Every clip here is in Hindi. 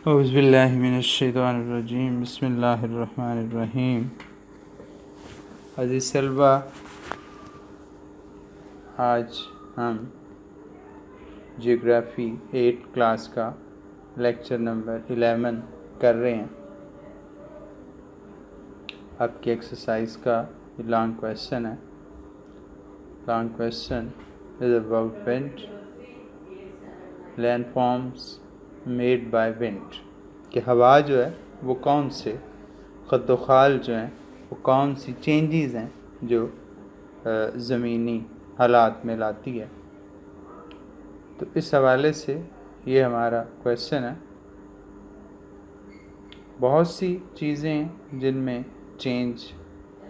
औज़ुबिल्लाहिमिनश्शैतानिर्रजीम बिस्मिल्लाहिर्रहमानिर्रहीम। अज़ीज़ तलबा, आज हम जियोग्राफ़ी 8 क्लास का लेक्चर नंबर 11 कर रहे हैं। आपकी एक्सरसाइज का लॉन्ग क्वेश्चन है। Long question is about wind, landforms made by wind, कि हवा जो है वो कौन से ख़ुद-व-ख़ाल जो हैं वो कौन सी चेंजेस हैं जो ज़मीनी हालात में लाती है। तो इस हवाले से ये हमारा क्वेश्चन है। बहुत सी चीज़ें जिनमें चेंज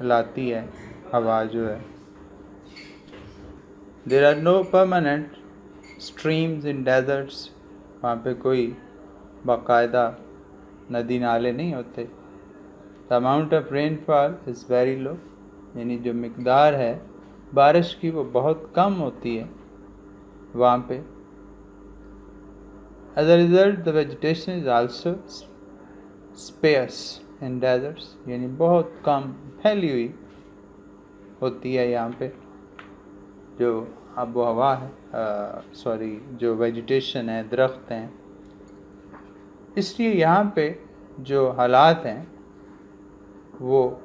लाती है हवा जो है। There are no permanent streams in deserts, वहाँ पे कोई बाकायदा नदी नाले नहीं होते। The amount of rainfall is very low, यानी जो मिकदार है बारिश की वो बहुत कम होती है वहाँ पे। As a result the vegetation is also sparse in deserts, यानी बहुत कम फैली हुई होती है यहाँ पे जो आबो हवा है, जो वेजिटेशन है, दरख्त हैं। इसलिए यहाँ पे जो हालात हैं वो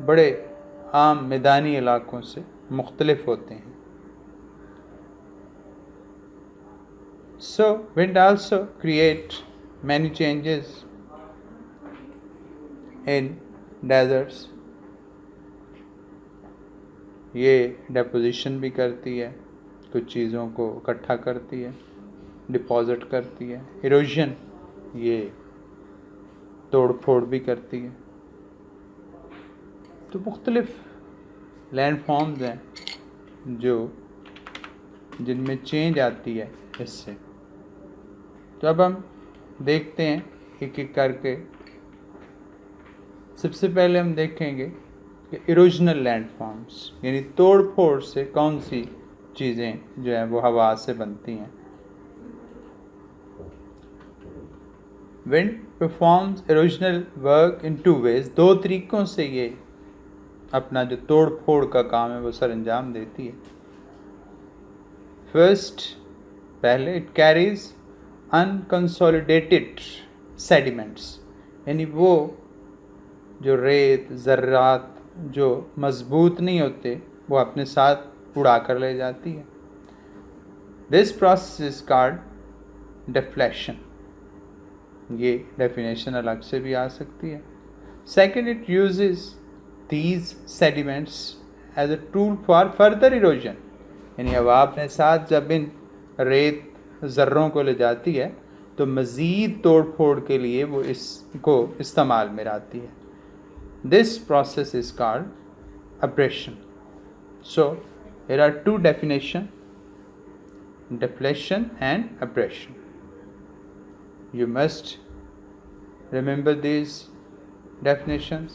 बड़े आम मैदानी इलाकों से मुख्तलिफ होते हैं। So wind also create many changes in deserts. ये डेपोजिशन भी करती है, कुछ चीज़ों को इकट्ठा करती है, डिपॉजिट करती है। इरोजन, ये तोड़ फोड़ भी करती है। तो मुख्तलिफ लैंडफॉर्म्स हैं जो जिनमें चेंज आती है इससे। तो अब हम देखते हैं एक एक करके। सबसे पहले हम देखेंगे कि इरोजनल लैंडफॉर्म्स, यानी तोड़ फोड़ से कौन सी चीज़ें जो हैं वो हवा से बनती हैं। Wind performs erosional work in 2 ways, 2 तरीक़ों से ये अपना जो तोड़ फोड़ का काम है वो सर अंजाम देती है। फर्स्ट, पहले इट कैरीज अनकंसोलिडेटेड सेडिमेंट्स, यानी वो जो रेत ज़र्रात जो मज़बूत नहीं होते वो अपने साथ उड़ा कर ले जाती है। This process is called deflection. ये डेफिनेशन अलग से भी आ सकती है। Second, it uses these sediments as a tool for further erosion, यानी हवा अपने साथ जब इन रेत ज़र्रों को ले जाती है तो मज़ीद तोड़ फोड़ के लिए वो इसको इस्तेमाल में लाती है। This process is called abrasion. So there are 2 definition, deflection and abrasion. You must remember these definitions.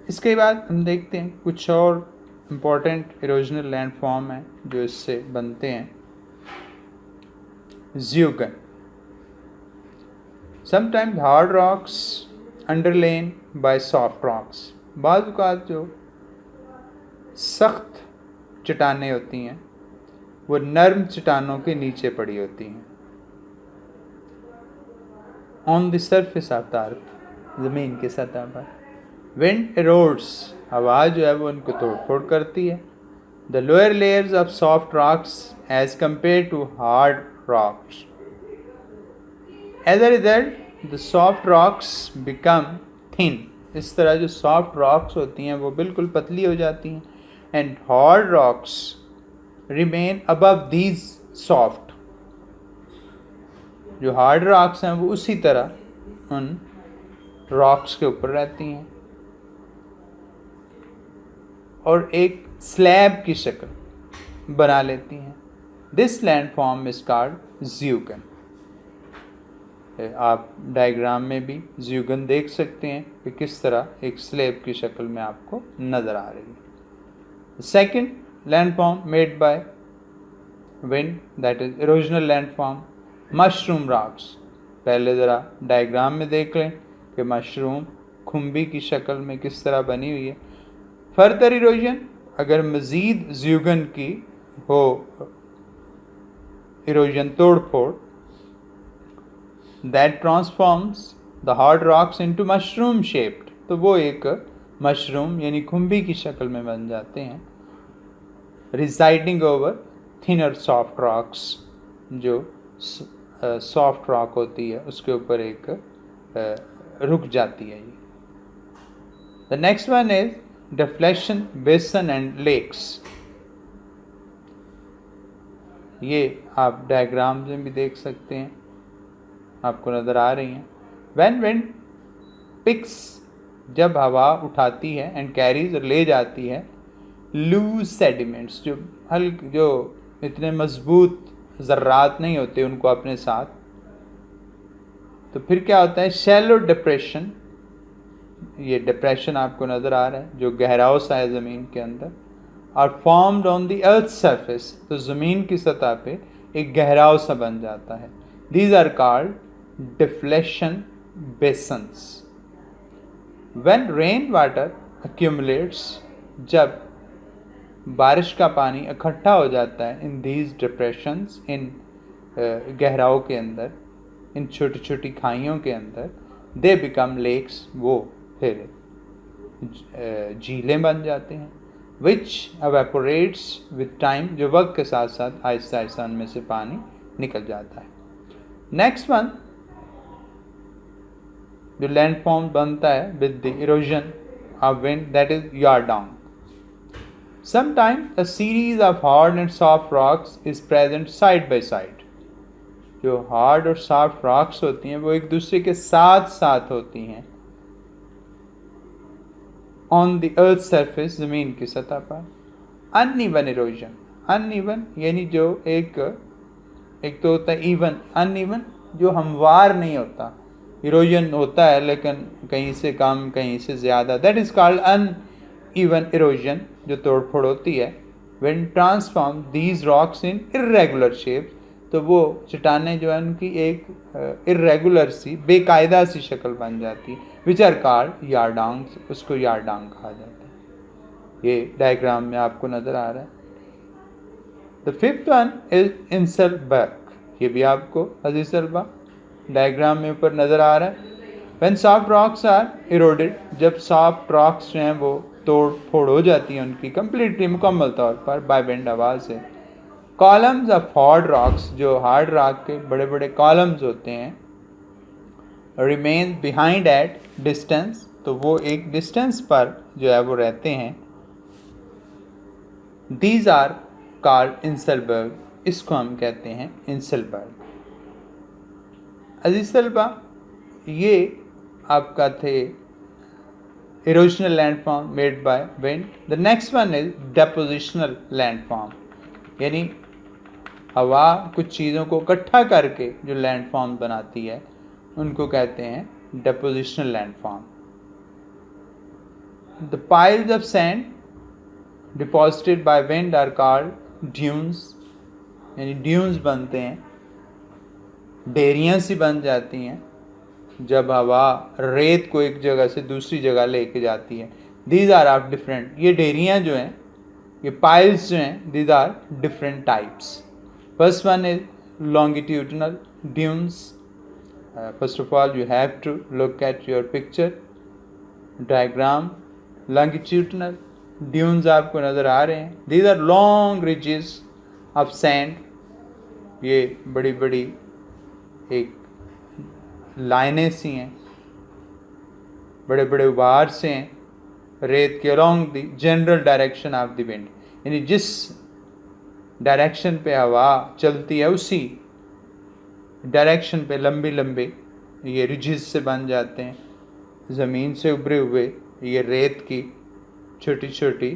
इसके बाद हम देखते हैं कुछ और इम्पॉर्टेंट इरोजनल लैंडफॉर्म हैं जो इससे बनते हैं। Zeugen, sometimes hard rocks underlain by soft rocks, बाज़ औक़ात जो सख्त चट्टानें होती हैं वो नर्म चट्टानों के नीचे पड़ी होती हैं। On the surface of the earth, ज़मीन की सतह पर। विंड एरोड्स, हवा जो है वो उनको तोड़ फोड़ करती है। The lower layers of soft rocks as compare to hard rocks. As a result the soft rocks become thin, इस तरह जो सॉफ्ट रॉक्स होती हैं वो बिल्कुल पतली हो जाती हैं। And hard rocks remain above these soft, जो हार्ड रॉक्स हैं वो उसी तरह उन रॉक्स के ऊपर रहती हैं और एक स्लैब की शक्ल बना लेती हैं। This landform is called zeugen. आप डायग्राम में भी ज़्यूगन देख सकते हैं कि किस तरह एक स्लैब की शक्ल में आपको नज़र आ रही है। Second landform made by wind, that is erosional landform, mushroom rocks, पहले ज़रा डायग्राम में देख लें कि मशरूम खुम्बी की शक्ल में किस तरह बनी हुई है। फर्दर इरोजन, अगर मज़ीद ज़्यूगन की हो इरोजन तोड़ फोड़, that transforms the hard rocks into mushroom shaped, तो वो एक मशरूम यानी खुम्बी की शक्ल में बन जाते हैं। Residing over thinner soft rocks, जो सॉफ्ट रॉक होती है उसके ऊपर एक रुक जाती है ये। The next one is deflection बेसन एंड लेक्स, ये आप डायग्राम में भी देख सकते हैं, आपको नज़र आ रही हैं। व्हेन विंड पिक्स, जब हवा उठाती है, एंड कैरीज ले जाती है, लूज सेडिमेंट्स, जो हल्के, जो इतने मजबूत ज़र्रात नहीं होते उनको अपने साथ, तो फिर क्या होता है, शैलो डिप्रेशन, ये डिप्रेशन आपको नज़र आ रहा है जो गहराव सा है ज़मीन के अंदर, और formed on the earth surface, तो ज़मीन की सतह पे एक गहराव सा बन जाता है। These are called deflection basins. When rain water accumulates, जब बारिश का पानी इकट्ठा हो जाता है इन दीज डिप्रेशंस, इन गहराव के अंदर, इन छोटी छोटी खाइयों के अंदर, दे बिकम लेक्स, वो फिर झीलें बन जाते हैं। विच एवेपोरेट्स विद टाइम, जो वक्त के साथ साथ आहिस्ता आहिस्ता उनमें से पानी निकल जाता है। नेक्स्ट वन, जो लैंडफॉर्म बनता है with the erosion of wind, that is yardang. Sometimes a series of hard and soft rocks is present side by side. जो हार्ड और सॉफ्ट रॉक्स होती हैं वो एक दूसरे के साथ साथ होती हैं ऑन द अर्थ सरफेस, जमीन की सतह पर। अनइवन इरोजन, अनइवन यानी जो एक तो होता है ईवन, अनइवन जो हमवार नहीं होता। इरोजन होता है लेकिन कहीं से कम कहीं से ज़्यादा, that is called uneven erosion, जो तोड़फोड़ होती है। When transform these rocks in irregular shapes, तो वो चट्टानें जो है उनकी एक इर्रेगुलर सी, बेकायदा सी शक्ल बन जाती है, विच आर कॉल्ड यार्डांग्स, उसको यार्डांग कहा जाता है। ये डायग्राम में आपको नज़र आ रहा है। The fifth one is inselberg, ये भी आपको अजीज तलबा डायग्राम में ऊपर नज़र आ रहा है। When soft rocks are eroded, जब सॉफ्ट रॉक्स जो हैं वो तोड़ फोड़ हो जाती हैं उनकी कंप्लीटली, मुकम्मल तौर पर, बाय विंड, हवा से। कॉलम्स ऑफ हार्ड रॉक्स, जो हार्ड रॉक के बड़े बड़े कॉलम्स होते हैं, रिमेन बिहाइंड एट डिस्टेंस, तो वो एक डिस्टेंस पर जो है वो रहते हैं। दीज आर कॉल्ड इंसलबर्ग, इसको हम कहते हैं इंसलबर्ग। अजीज तलबा, ये आपका थे erosional landform made by wind. The next one is डेपोजिशनल landform, यानी हवा कुछ चीज़ों को इकट्ठा करके जो लैंडफॉर्म बनाती है उनको कहते हैं depositional landform. The piles of sand deposited by wind are called dunes, यानी ड्यून्स बनते हैं, ढेरियाँ सी बन जाती हैं जब हवा रेत को एक जगह से दूसरी जगह लेके जाती है। दीज आर ऑफ डिफरेंट, ये ढेरियाँ जो हैं, ये पाइल्स जो हैं, these are different types. First one is longitudinal dunes. First of all you have to look at your picture diagram. Longitudinal dunes आपको नज़र आ रहे हैं। These are long ridges of sand, ये बड़ी बड़ी एक लाइनें सी हैं, बड़े बड़े उभार से हैं रेत के, along the general direction of the wind, यानी जिस डायरेक्शन पे हवा चलती है उसी डायरेक्शन पे लंबे लंबे ये रिजेस से बन जाते हैं, ज़मीन से उभरे हुए ये रेत की छोटी छोटी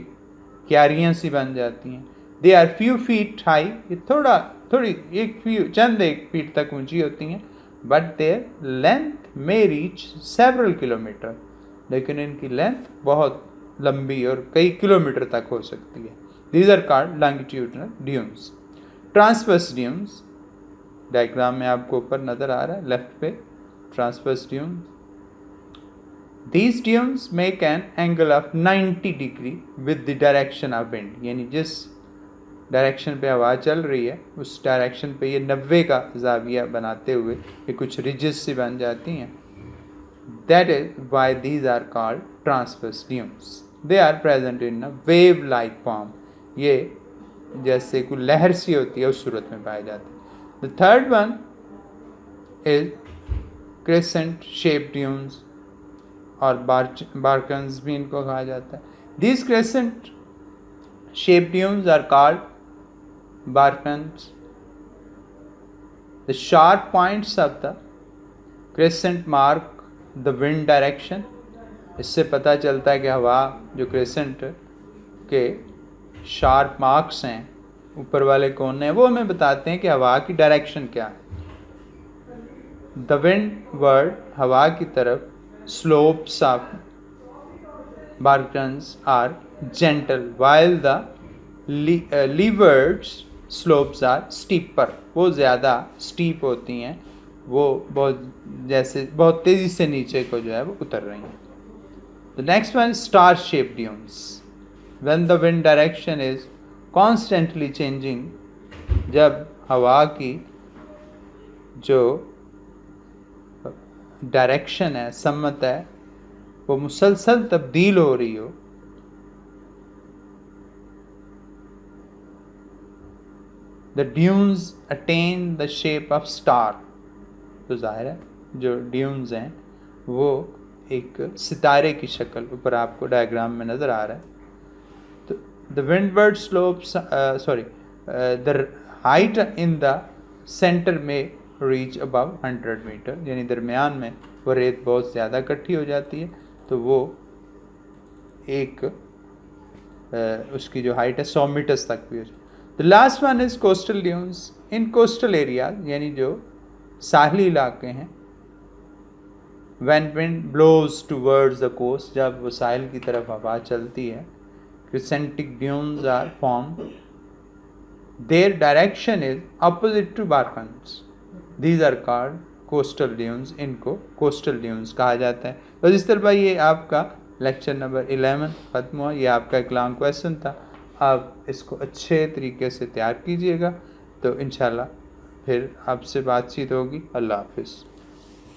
क्यारियाँ सी बन जाती हैं। They are few feet high, ये थोड़ी एक फीट तक ऊंची होती हैं, but their length may reach several kilometer, लेकिन इनकी लेंथ बहुत लंबी और कई किलोमीटर तक हो सकती है। These are called longitudinal dunes. Transverse dunes, diagram में आपको ऊपर नज़र आ रहा है लेफ्ट पे, transverse dunes. These dunes make an angle of 90 degree with the direction of wind, यानी जिस डायरेक्शन पे हवा चल रही है उस डायरेक्शन पे ये 90 का जाविया बनाते हुए ये कुछ रिजेस सी बन जाती हैं। That is why these are called transverse dunes. They are present in a wave-like form. ये जैसे कोई लहर सी होती है उस सूरत में पाए जाते हैं। The third one is crescent shaped dunes, और बार्कन्स भी इनको कहा जाता है। These crescent shaped dunes are called barkans. The sharp points of the crescent mark the wind direction. इससे पता चलता है कि हवा जो क्रेसेंट के शार्प मार्क्स हैं ऊपर वाले कोने हैं वो हमें बताते हैं कि हवा की डायरेक्शन क्या है। द विंड वर्ड हवा की तरफ slopes of barkans are gentle while the leeward slopes are steeper. वो ज़्यादा स्टीप होती हैं, वो बहुत तेज़ी से नीचे को जो है वो उतर रही हैं। The next one is star shaped dunes. When the wind direction is constantly changing, जब हवा की जो डायरेक्शन है, सम्मत है, वो मुसलसल तब्दील हो रही हो, the dunes attain the shape of star. तो जाहिर है जो ड्यून्स हैं वो एक सितारे की शक्ल ऊपर आपको डायग्राम में नज़र आ रहा है। तो the windward slopes the height in the centre में रीच अबव 100 मीटर, यानी दरमियान में वो रेत बहुत ज़्यादा इकट्ठी हो जाती है तो वो एक उसकी जो हाइट है 100 मीटर्स तक भी हो जाती है। The last one is coastal dunes. In coastal area यानी जो साहली इलाके हैं, when wind blows towards the coast, जब वो साहिल की तरफ हवा चलती है, crescentic dunes are form, their direction is opposite to barchans. These are called coastal dunes. इनको coastal dunes कहा जाता है। तो जिस तरह ये आपका लेक्चर नंबर 11 ख़त्म हुआ। ये आपका एक लॉन्ग क्वेश्चन था, आप इसको अच्छे तरीके से तैयार कीजिएगा तो इंशाल्लाह फिर आपसे बातचीत होगी। अल्लाह हाफिज़।